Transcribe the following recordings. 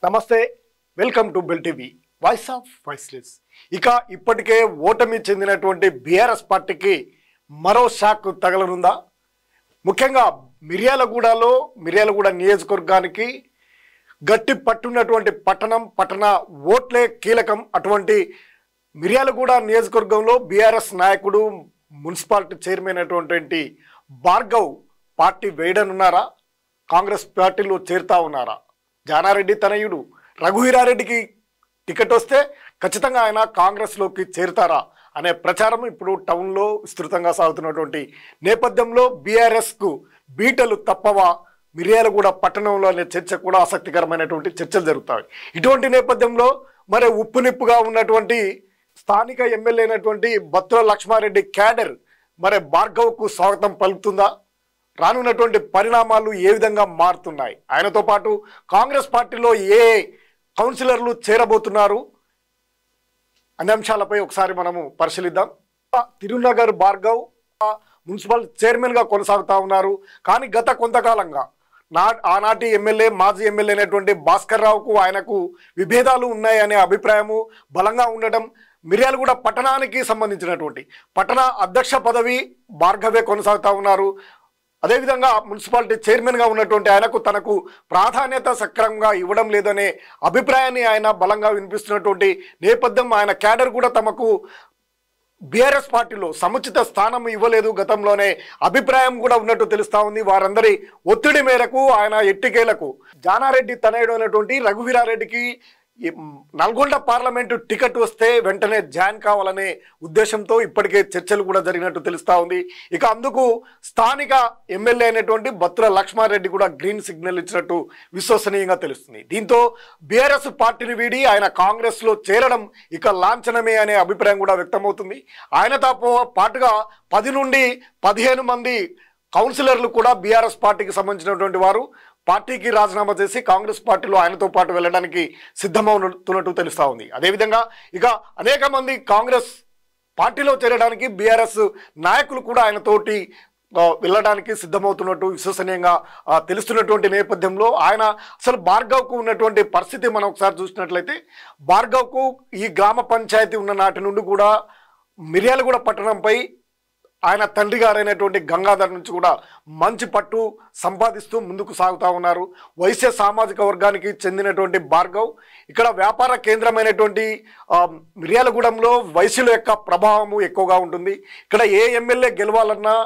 నమస్తే welcome to bell TV voice of voiceless. ఇప్పటికే ఓటమి చెందినటువంటి బీఆర్ఎస్ పార్టీకి మరో షాక్ తగలనుందా? ముఖ్యంగా మిర్యాలగూడ నియోజకవర్గానికి గట్టి పట్టున్నటువంటి పట్టణ ఓట్లే కీలకం. అటువంటి మిర్యాలగూడ నియోజకవర్గంలో బీఆర్ఎస్ నాయకుడు మున్సిపాలిటీ చైర్మన్ అయినటువంటి భార్గవ్ పార్టీ వేయడనున్నారా? కాంగ్రెస్ పార్టీలో చేరుతా ఉన్నారా? జానారెడ్డి తనయుడు రఘువీరారెడ్డికి టికెట్ వస్తే ఖచ్చితంగా ఆయన కాంగ్రెస్లోకి చేరుతారా అనే ప్రచారం ఇప్పుడు టౌన్లో విస్తృతంగా సాగుతున్నటువంటి నేపథ్యంలో బీఆర్ఎస్కు బీటలు తప్పవా మిర్యాలగూడ పట్టణంలో అనే చర్చ కూడా ఆసక్తికరమైనటువంటి చర్చలు జరుగుతాయి. ఇటువంటి నేపథ్యంలో మరి ఉప్పునిప్పుగా ఉన్నటువంటి స్థానిక ఎమ్మెల్యే అయినటువంటి బత్తుల లక్ష్మారెడ్డి క్యాడర్ మరి భార్గవ్కు స్వాగతం పలుకుతుందా? రానున్నటువంటి పరిణామాలు ఏ విధంగా మారుతున్నాయి? ఆయనతో పాటు కాంగ్రెస్ పార్టీలో ఏ కౌన్సిలర్లు చేరబోతున్నారు అనే అంశాలపై ఒకసారి మనము పరిశీలిద్దాం. తిరునగర్ భార్గవ్ మున్సిపల్ చైర్మన్గా కొనసాగుతూ ఉన్నారు. కానీ గత కొంతకాలంగా ఆనాటి ఎమ్మెల్యే మాజీ ఎమ్మెల్యే అయినటువంటి భాస్కర్ రావుకు ఆయనకు విభేదాలు ఉన్నాయనే అభిప్రాయము బలంగా ఉండడం, మిర్యాలగూడ పట్టణానికి సంబంధించినటువంటి పట్టణ అధ్యక్ష పదవి భార్గవే కొనసాగుతూ ఉన్నారు. అదేవిధంగా మున్సిపాలిటీ చైర్మన్గా ఉన్నటువంటి ఆయనకు తనకు ప్రాధాన్యత సక్రమంగా ఇవ్వడం లేదనే అభిప్రాయాన్ని ఆయన బలంగా వినిపిస్తున్నటువంటి నేపథ్యం, ఆయన క్యాడర్ కూడా తమకు బీఆర్ఎస్ పార్టీలో సముచిత స్థానం ఇవ్వలేదు గతంలోనే అభిప్రాయం కూడా ఉన్నట్టు తెలుస్తూ ఉంది. వారందరి ఒత్తిడి మేరకు ఆయన ఎట్టికేలకు జానారెడ్డి తనయుడు అయినటువంటి రఘువీరారెడ్డికి నల్గొండ పార్లమెంటు టికెట్ వస్తే వెంటనే జాయిన్ కావాలనే ఉద్దేశంతో ఇప్పటికే చర్చలు కూడా జరిగినట్టు తెలుస్తూ ఉంది. అందుకు స్థానిక ఎమ్మెల్యే అయినటువంటి బత్తుల లక్ష్మారెడ్డి కూడా గ్రీన్ సిగ్నల్ ఇచ్చినట్టు విశ్వసనీయంగా తెలుస్తుంది. దీంతో బీఆర్ఎస్ పార్టీని వీడి ఆయన కాంగ్రెస్లో చేరడం లాంఛనమే అనే అభిప్రాయం కూడా వ్యక్తమవుతుంది. ఆయనతో పాటుగా 10 నుండి 15 మంది కౌన్సిలర్లు కూడా బీఆర్ఎస్ పార్టీకి సంబంధించినటువంటి వారు పార్టీకి రాజీనామా చేసి కాంగ్రెస్ పార్టీలో ఆయనతో పాటు వెళ్ళడానికి సిద్ధమవుతున్నట్టు తెలుస్తూ ఉంది. అదేవిధంగా అనేక మంది కాంగ్రెస్ పార్టీలో చేరడానికి బీఆర్ఎస్ నాయకులు కూడా ఆయనతోటి వెళ్ళడానికి సిద్ధమవుతున్నట్టు విశ్వసనీయంగా తెలుస్తున్నటువంటి నేపథ్యంలో ఆయన అసలు భార్గవ్కు ఉన్నటువంటి పరిస్థితి మనం ఒకసారి చూసినట్లయితే, భార్గవ్కు ఈ గ్రామ పంచాయతీ ఉన్న నాటి నుండి కూడా మిర్యాలగూడ పట్టణంపై ఆయన తండ్రి గారైనటువంటి గంగాధర్ నుంచి కూడా మంచి పట్టు సంపాదిస్తూ ముందుకు సాగుతూ ఉన్నారు. వైశ్య సామాజిక వర్గానికి చెందినటువంటి భార్గవ్ వ్యాపార కేంద్రమైనటువంటి మిర్యాలగూడెంలో వైశ్యుల యొక్క ప్రభావము ఎక్కువగా ఉంటుంది. ఏ ఎమ్మెల్యే గెలవాలన్నా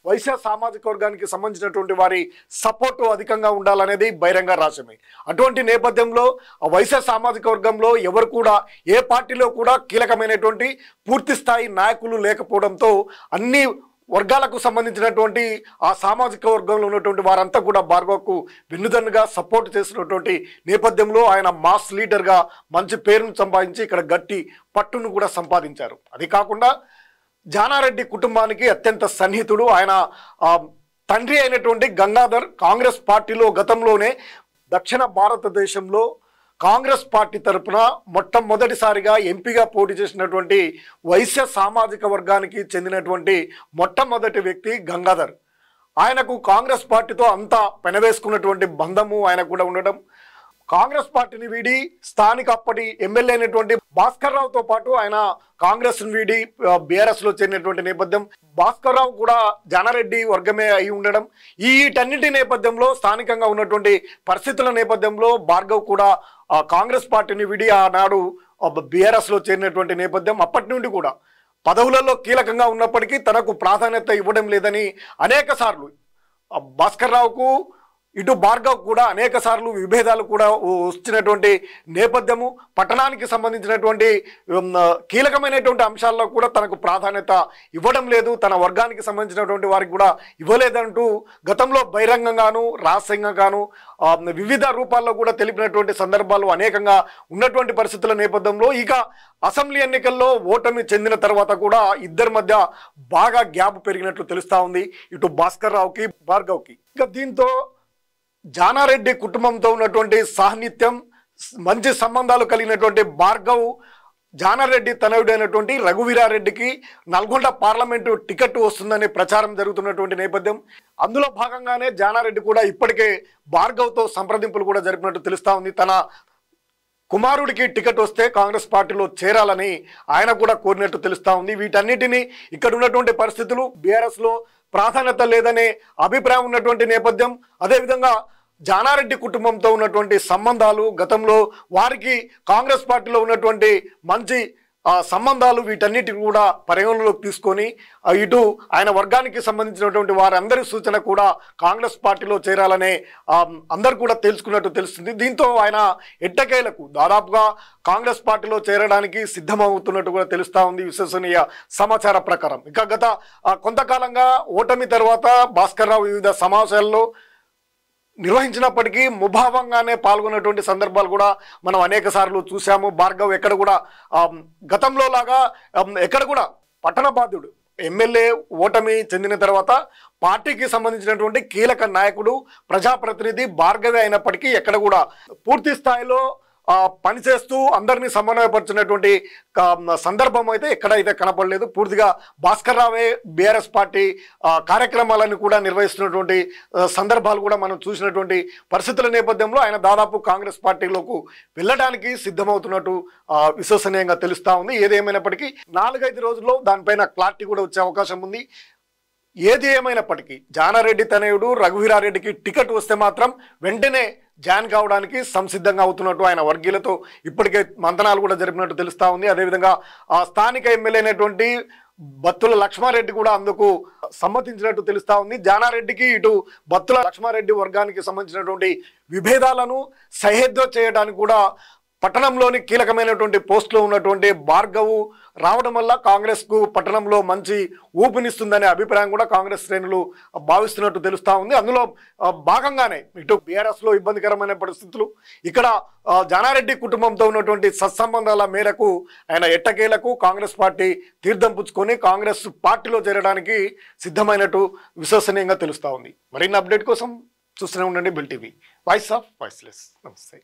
వైశ్య సామాజిక వర్గానికి సంబంధించినటువంటి వారి సపోర్టు అధికంగా ఉండాలనేది బహిరంగ రహస్యమే. అటువంటి నేపథ్యంలో వైశ్య సామాజిక వర్గంలో ఎవరు కూడా ఏ పార్టీలో కూడా కీలకమైనటువంటి పూర్తి స్థాయి నాయకులు లేకపోవడంతో అన్ని వర్గాలకు సంబంధించినటువంటి ఆ సామాజిక వర్గంలో ఉన్నటువంటి వారంతా కూడా భార్గవ్కు వెన్నుదన్నుగా సపోర్ట్ చేసినటువంటి నేపథ్యంలో ఆయన మాస్ లీడర్గా మంచి పేరును సంపాదించి గట్టి పట్టును కూడా సంపాదించారు. అది కాకుండా జానారెడ్డి కుటుంబానికి అత్యంత సన్నిహితుడు. ఆయన తండ్రి అయినటువంటి గంగాధర్ కాంగ్రెస్ పార్టీలో గతంలోనే దక్షిణ భారతదేశంలో కాంగ్రెస్ పార్టీ తరఫున మొట్టమొదటిసారిగా ఎంపీగా పోటీ చేసినటువంటి వైశ్య సామాజిక వర్గానికి చెందినటువంటి మొట్టమొదటి వ్యక్తి గంగాధర్. ఆయనకు కాంగ్రెస్ పార్టీతో అంతా పెనవేసుకున్నటువంటి బంధము ఆయనకు కూడా ఉండడం, కాంగ్రెస్ పార్టీని వీడి స్థానిక అప్పటి ఎమ్మెల్యే అయినటువంటి భాస్కర్ రావుతో పాటు ఆయన కాంగ్రెస్ వీడి బీఆర్ఎస్ లో చేరినటువంటి నేపథ్యం, భాస్కర్ రావు కూడా జానారెడ్డి వర్గమే అయి ఉండడం, వీటన్నిటి నేపథ్యంలో స్థానికంగా ఉన్నటువంటి పరిస్థితుల నేపథ్యంలో భార్గవ్ కూడా కాంగ్రెస్ పార్టీని వీడి ఆనాడు బీఆర్ఎస్ లో చేరినటువంటి నేపథ్యం. అప్పటి నుండి కూడా పదవులలో కీలకంగా ఉన్నప్పటికీ తనకు ప్రాధాన్యత ఇవ్వడం లేదని అనేక సార్లు భాస్కర్ రావుకు ఇటు భార్గవ్ కూడా అనేక సార్లు విభేదాలు కూడా వచ్చినటువంటి నేపథ్యము, పట్టణానికి సంబంధించినటువంటి కీలకమైనటువంటి అంశాల్లో కూడా తనకు ప్రాధాన్యత ఇవ్వడం లేదు, తన వర్గానికి సంబంధించినటువంటి వారికి కూడా ఇవ్వలేదంటూ గతంలో బహిరంగంగాను రహస్యంగాను వివిధ రూపాల్లో కూడా తెలిపినటువంటి సందర్భాలు అనేకంగా ఉన్నటువంటి పరిస్థితుల నేపథ్యంలో అసెంబ్లీ ఎన్నికల్లో ఓటమి చెందిన తర్వాత కూడా ఇద్దరి మధ్య బాగా గ్యాప్ పెరిగినట్లు తెలుస్తూ ఉంది, ఇటు భాస్కర్ రావుకి భార్గవ్కి. దీంతో జానారెడ్డి కుటుంబంతో ఉన్నటువంటి సాన్నిధ్యం, మంచి సంబంధాలు కలిగినటువంటి భార్గవ్ జానారెడ్డి తనయుడైనటువంటి రఘువీరారెడ్డికి నల్గొండ పార్లమెంటు టికెట్ వస్తుందనే ప్రచారం జరుగుతున్నటువంటి నేపథ్యం. అందులో భాగంగానే జానారెడ్డి కూడా ఇప్పటికే భార్గవ్తో సంప్రదింపులు కూడా జరిపినట్టు తెలుస్తా ఉంది. తన కుమారుడికి టికెట్ వస్తే కాంగ్రెస్ పార్టీలో చేరాలని ఆయన కూడా కోరినట్టు తెలుస్తా ఉంది. వీటన్నిటిని ఇక్కడ ఉన్నటువంటి పరిస్థితులు, బీఆర్ఎస్ లో ప్రాధాన్యత లేదనే అభిప్రాయం ఉన్నటువంటి నేపథ్యం, అదేవిధంగా జానారెడ్డి కుటుంబంతో ఉన్నటువంటి సంబంధాలు, గతంలో వారికి కాంగ్రెస్ పార్టీలో ఉన్నటువంటి మంచి సంబంధాలు, వీటన్నిటిని కూడా పరిగణలోకి తీసుకొని ఇటు ఆయన వర్గానికి సంబంధించినటువంటి వారందరి సూచన కూడా కాంగ్రెస్ పార్టీలో చేరాలనే అందరు కూడా తెలుసుకున్నట్టు తెలుస్తుంది. దీంతో ఆయన ఎట్టకేలకు దాదాపుగా కాంగ్రెస్ పార్టీలో చేరడానికి సిద్ధమవుతున్నట్టు కూడా తెలుస్తా ఉంది విశ్వసనీయ సమాచార ప్రకారం. ఇక గత కొంతకాలంగా ఓటమి తర్వాత భాస్కర్ రావు వివిధ సమావేశాల్లో నిర్వహించినప్పటికీ ముభావంగానే పాల్గొన్నటువంటి సందర్భాలు కూడా మనం అనేక సార్లు చూసాము. భార్గవ్ ఎక్కడ కూడా గతంలో లాగా ఎక్కడ కూడా పట్టణ బాధ్యుడు ఎమ్మెల్యే ఓటమి చెందిన తర్వాత పార్టీకి సంబంధించినటువంటి కీలక నాయకుడు, ప్రజాప్రతినిధి భార్గవి అయినప్పటికీ ఎక్కడ కూడా పూర్తి స్థాయిలో పనిచేస్తూ అందరినీ సమన్వయపరుచున్నటువంటి సందర్భం అయితే ఎక్కడైతే కనపడలేదు. పూర్తిగా భాస్కర్ రావే బీఆర్ఎస్ పార్టీ కార్యక్రమాలను కూడా నిర్వహిస్తున్నటువంటి సందర్భాలు కూడా మనం చూసినటువంటి పరిస్థితుల నేపథ్యంలో ఆయన దాదాపు కాంగ్రెస్ పార్టీలోకి వెళ్ళడానికి సిద్ధమవుతున్నట్టు విశ్వసనీయంగా తెలుస్తా ఉంది. ఏదేమైనప్పటికీ 4-5 రోజుల్లో దానిపైన క్లారిటీ కూడా వచ్చే అవకాశం ఉంది. ఏది ఏమైనప్పటికీ జానారెడ్డి తనయుడు రఘువీరారెడ్డికి టికెట్ వస్తే మాత్రం వెంటనే జాయిన్ కావడానికి సంసిద్ధంగా అవుతున్నట్టు ఆయన వర్గీయులతో ఇప్పటికే మంతనాలు కూడా జరిపినట్టు తెలుస్తా ఉంది. అదేవిధంగా స్థానిక ఎమ్మెల్యే అయినటువంటి బత్తుల లక్ష్మారెడ్డి కూడా అందుకు సమ్మతించినట్టు తెలుస్తా ఉంది. జానారెడ్డికి ఇటు బత్తుల లక్ష్మారెడ్డి వర్గానికి సంబంధించినటువంటి విభేదాలను సహేద్యం చేయడానికి కూడా పట్టణంలోని కీలకమైనటువంటి పోస్టులో ఉన్నటువంటి భార్గవ్ రావడం వల్ల కాంగ్రెస్కు పట్టణంలో మంచి ఊపినిస్తుందనే అభిప్రాయం కూడా కాంగ్రెస్ శ్రేణులు భావిస్తున్నట్టు తెలుస్తా ఉంది. అందులో భాగంగానే ఇటు బీఆర్ఎస్లో ఇబ్బందికరమైన పరిస్థితులు, ఇక్కడ జానారెడ్డి కుటుంబంతో ఉన్నటువంటి సత్సంబంధాల మేరకు ఆయన ఎట్టకేలకు కాంగ్రెస్ పార్టీ తీర్థం పుచ్చుకొని కాంగ్రెస్ పార్టీలో చేరడానికి సిద్ధమైనట్టు విశ్వసనీయంగా తెలుస్తా ఉంది. మరిన్ని అప్డేట్ కోసం చూస్తూనే ఉండండి bell TV, voice of voiceless. నమస్తే.